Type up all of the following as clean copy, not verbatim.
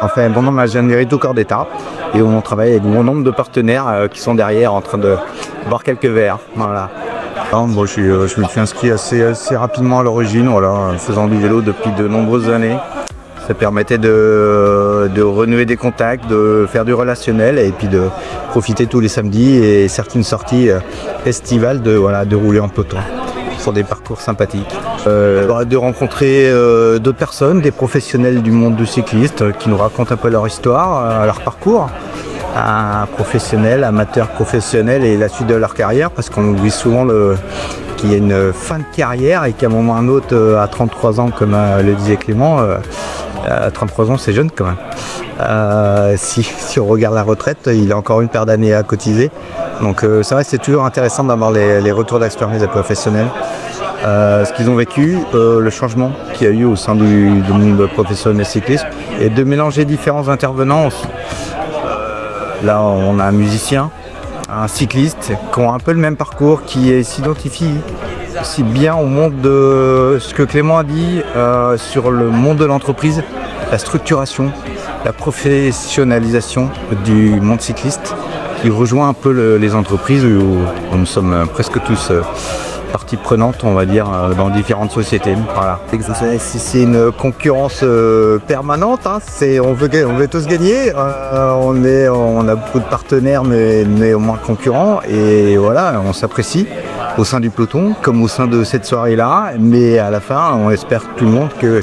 On fait un bon nombre d'ingénierie tout corps d'État et on travaille avec bon nombre de partenaires qui sont derrière en train de boire quelques verres. Voilà. Bon, je me suis inscrit assez rapidement à l'origine, voilà, en faisant du vélo depuis de nombreuses années. Ça permettait de renouer des contacts, de faire du relationnel et puis de profiter tous les samedis et certaines sorties estivales de rouler en peloton sur des parcours sympathiques. De rencontrer d'autres personnes, des professionnels du monde du cycliste qui nous racontent un peu leur histoire, leur parcours. Professionnels, amateurs professionnels et la suite de leur carrière, parce qu'on oublie souvent qu'il y a une fin de carrière et qu'à un moment ou un autre, à 33 ans, comme le disait Clément, à 33 ans c'est jeune quand même. Si on regarde la retraite, il a encore une paire d'années à cotiser. Donc c'est vrai, c'est toujours intéressant d'avoir les retours d'expérience des professionnels. Ce qu'ils ont vécu, le changement qu'il y a eu au sein du monde professionnel cycliste et de mélanger différents intervenants. Là, on a un musicien, un cycliste qui ont un peu le même parcours, qui s'identifie aussi bien au monde de ce que Clément a dit sur le monde de l'entreprise, la structuration, la professionnalisation du monde cycliste, qui rejoint un peu les entreprises où nous sommes presque tous partie prenante, on va dire, dans différentes sociétés. Voilà. C'est une concurrence permanente, hein. On veut tous gagner. On a beaucoup de partenaires, mais au moins concurrents. Et voilà, on s'apprécie au sein du peloton, comme au sein de cette soirée-là. Mais à la fin, on espère tout le monde que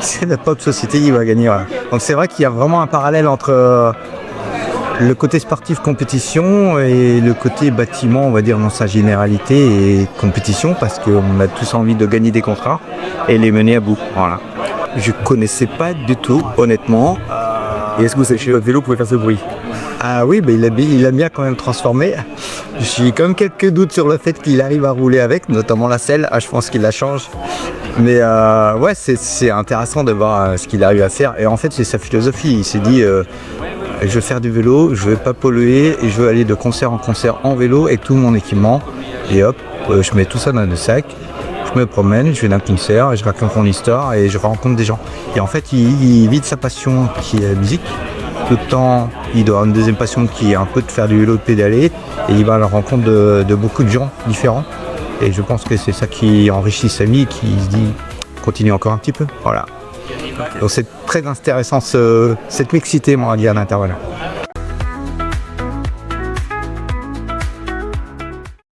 c'est notre propre société qui va gagner. Voilà. Donc c'est vrai qu'il y a vraiment un parallèle entre le côté sportif compétition et le côté bâtiment, on va dire dans sa généralité, et compétition, parce qu'on a tous envie de gagner des contrats et les mener à bout. Voilà. Je connaissais pas du tout, honnêtement. Et est-ce que vous savez que votre vélo pouvait faire ce bruit? Ah oui, il a bien quand même transformé. J'ai quand même quelques doutes sur le fait qu'il arrive à rouler avec, notamment la selle. Je pense qu'il la change. Mais ouais, c'est intéressant de voir ce qu'il arrive à faire. Et en fait, c'est sa philosophie. Il s'est dit je veux faire du vélo, je veux pas polluer et je veux aller de concert en concert en vélo avec tout mon équipement. Et hop, je mets tout ça dans le sac, je me promène, je vais d'un concert, je raconte mon histoire et je rencontre des gens. Et en fait, il vit de sa passion qui est la musique. Tout le temps, il doit avoir une deuxième passion qui est un peu de faire du vélo, de pédaler. Et il va à la rencontre de beaucoup de gens différents. Et je pense que c'est ça qui enrichit sa vie, qui se dit continue encore un petit peu. Voilà. Donc c'est très intéressant cette mixité, moi, à dire, d'intervenants.